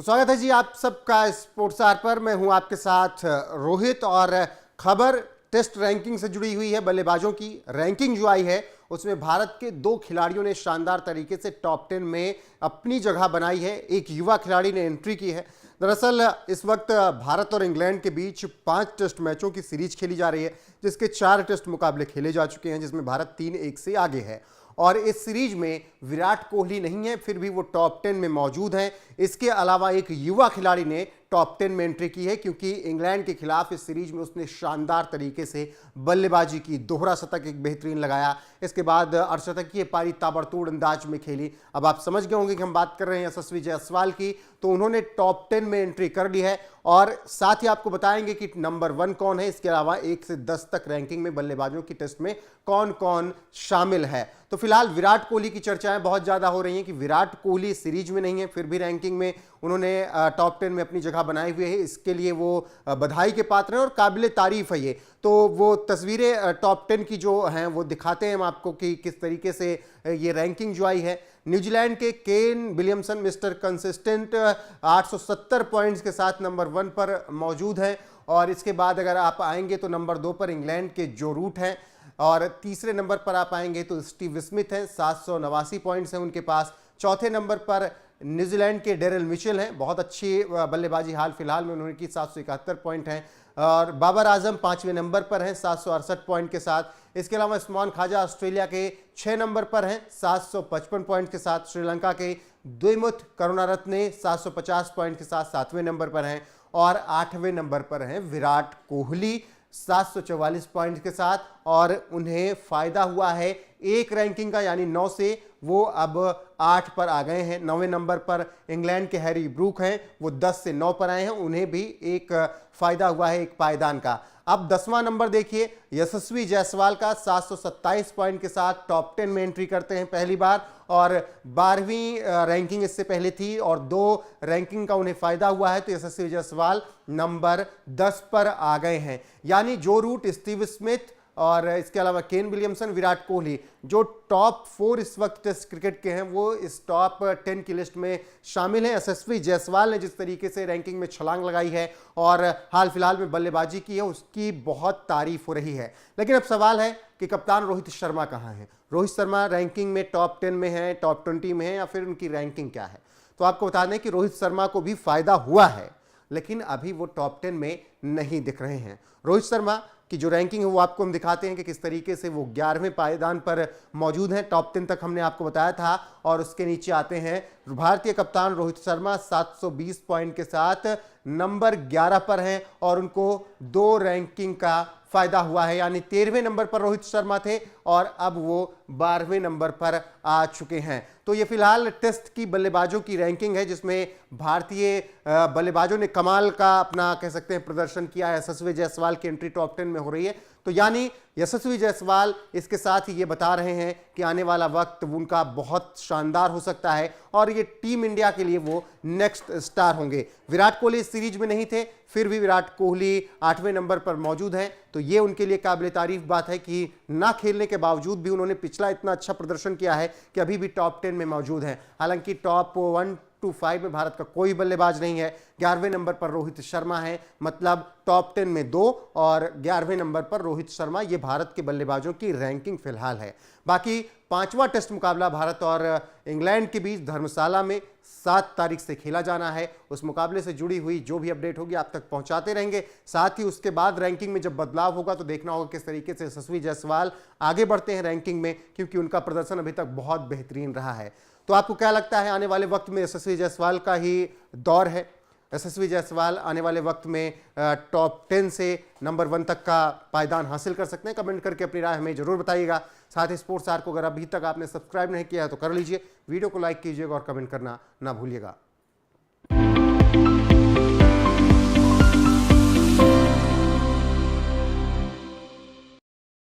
तो स्वागत है जी आप सबका स्पोर्ट्स आर पर। मैं हूं आपके साथ रोहित और खबर टेस्ट रैंकिंग से जुड़ी हुई है। बल्लेबाजों की रैंकिंग जो आई है उसमें भारत के दो खिलाड़ियों ने शानदार तरीके से टॉप 10 में अपनी जगह बनाई है। एक युवा खिलाड़ी ने एंट्री की है। दरअसल इस वक्त भारत और इंग्लैंड के बीच 5 टेस्ट मैचों की सीरीज खेली जा रही है, जिसके 4 टेस्ट मुकाबले खेले जा चुके हैं, जिसमें भारत 3-1 से आगे है। और इस सीरीज में विराट कोहली नहीं है, फिर भी वो टॉप 10 में मौजूद हैं। इसके अलावा एक युवा खिलाड़ी ने टॉप 10 में एंट्री की है, क्योंकि इंग्लैंड के खिलाफ इस सीरीज में उसने शानदार तरीके से बल्लेबाजी की, दोहरा शतक एक बेहतरीन लगाया। इसके बाद अर्धशतकीय पारी ताबड़तोड़ अंदाज में खेली। अब आप समझ गए होंगे कि हम बात कर रहे हैं यशस्वी जायसवाल की। तो उन्होंने टॉप 10 में एंट्री कर ली है और साथ ही आपको बताएंगे कि नंबर 1 कौन है। इसके अलावा 1 से 10 तक रैंकिंग में बल्लेबाजों की टेस्ट में कौन कौन शामिल है। तो फिलहाल विराट कोहली की चर्चाएं बहुत ज्यादा हो रही हैं कि विराट कोहली सीरीज में नहीं है, फिर भी रैंकिंग में उन्होंने टॉप 10 में अपनी जगह बनाई हुई है। इसके लिए वो बधाई के पात्र हैं और काबिले तारीफ है ये। तो वो तस्वीरें टॉप 10 की जो हैं वो दिखाते हैं हम आपको कि किस तरीके से ये रैंकिंग जो आई है। न्यूजीलैंड के Kane Williamson mister consistent 870 points के साथ नंबर 1 पर मौजूद हैं। और इसके बाद अगर आप आएंगे तो नंबर 2 पर इंग्लैंड के जो रूट हैं और तीसरे नंबर पर आप आएंगे तो स्टीव स्मिथ हैं, 789 पॉइंट्स हैं उनके पास। चौथे नंबर पर न्यूजीलैंड के डेरिल मिचेल हैं, बहुत अच्छी बल्लेबाजी हाल फिलहाल में उन्होंने की, 771 पॉइंट हैं। और बाबर आजम 5वें नंबर पर हैं 768 पॉइंट के साथ। इसके अलावा उस्मान ख्वाजा ऑस्ट्रेलिया के 6 नंबर पर हैं 755 पॉइंट के साथ। श्रीलंका के द्विमुथ करुणारत्ने 750 पॉइंट के साथ 7वें नंबर पर हैं। और 8वें नंबर पर हैं विराट कोहली 744 पॉइंट के साथ। और उन्हें फायदा हुआ है एक रैंकिंग का, यानी 9 से वो अब 8 पर आ गए हैं। 9वें नंबर पर इंग्लैंड के हैरी ब्रूक हैं, वो 10 से 9 पर आए हैं, उन्हें भी एक फायदा हुआ है एक पायदान का। अब 10वां नंबर देखिए यशस्वी जायसवाल का 727 पॉइंट के साथ टॉप 10 में एंट्री करते हैं पहली बार। और 12वीं रैंकिंग इससे पहले थी और 2 रैंकिंग का उन्हें फायदा हुआ है, तो यशस्वी जायसवाल नंबर 10 पर आ गए हैं। यानी जो रूट स्टीव स्मिथ और इसके अलावा केन विलियमसन, विराट कोहली, जो टॉप 4 इस वक्त टेस्ट क्रिकेट के हैं, वो इस टॉप 10 की लिस्ट में शामिल हैं। यशस्वी जायसवाल ने जिस तरीके से रैंकिंग में छलांग लगाई है और हाल फिलहाल में बल्लेबाजी की है, उसकी बहुत तारीफ हो रही है। लेकिन अब सवाल है कि कप्तान रोहित शर्मा कहाँ हैं। रोहित शर्मा रैंकिंग में टॉप 10 में है, टॉप 20 में है, या फिर उनकी रैंकिंग क्या है। तो आपको बता दें कि रोहित शर्मा को भी फायदा हुआ है, लेकिन अभी वो टॉप 10 में नहीं दिख रहे हैं। रोहित शर्मा की जो रैंकिंग है वो आपको हम दिखाते हैं कि किस तरीके से वो 11वें पायदान पर मौजूद हैं। टॉप 10 तक हमने आपको बताया था। और उसके नीचे आते हैं भारतीय कप्तान रोहित शर्मा 720 पॉइंट के साथ नंबर 11 पर हैं और उनको 2 रैंकिंग का फायदा हुआ है, यानी 13वें नंबर पर रोहित शर्मा थे और अब वो 12वें नंबर पर आ चुके हैं। तो ये फिलहाल टेस्ट की बल्लेबाजों की रैंकिंग है, जिसमें भारतीय बल्लेबाजों ने कमाल का अपना कह सकते हैं प्रदर्शन किया है। यशस्वी जायसवाल की एंट्री टॉप 10 में हो रही है, तो यानी यशस्वी जायसवाल इसके साथ ही ये बता रहे हैं कि आने वाला वक्त उनका बहुत शानदार हो सकता है और ये टीम इंडिया के लिए वो नेक्स्ट स्टार होंगे। विराट कोहली इस सीरीज में नहीं थे, फिर भी विराट कोहली 8वें नंबर पर मौजूद हैं, तो ये उनके लिए काबिल तारीफ बात है कि ना खेलने के बावजूद भी उन्होंने पिछला इतना अच्छा प्रदर्शन किया है कि अभी भी टॉप 10 में मौजूद हैं। हालांकि टॉप 1 to 5 में भारत का कोई बल्लेबाज नहीं है। 11वें नंबर पर रोहित शर्मा है, मतलब टॉप 10 में 2 और 11वें नंबर पर रोहित शर्मा। ये भारत के बल्लेबाजों की रैंकिंग फिलहाल है। बाकी 5वां टेस्ट मुकाबला भारत और इंग्लैंड के बीच धर्मशाला में 7 तारीख से खेला जाना है। उस मुकाबले से जुड़ी हुई जो भी अपडेट होगी आप तक पहुंचाते रहेंगे। साथ ही उसके बाद रैंकिंग में जब बदलाव होगा तो देखना होगा किस तरीके से यशस्वी जायसवाल आगे बढ़ते हैं रैंकिंग में, क्योंकि उनका प्रदर्शन अभी तक बहुत बेहतरीन रहा है। तो आपको क्या लगता है आने वाले वक्त में यशस्वी जायसवाल का ही दौर है? यशस्वी जायसवाल आने वाले वक्त में टॉप 10 से नंबर 1 तक का पायदान हासिल कर सकते हैं? कमेंट करके अपनी राय हमें जरूर बताइएगा। साथ ही स्पोर्ट्स आर को अगर अभी तक आपने सब्सक्राइब नहीं किया है तो कर लीजिए, वीडियो को लाइक कीजिएगा और कमेंट करना ना भूलिएगा।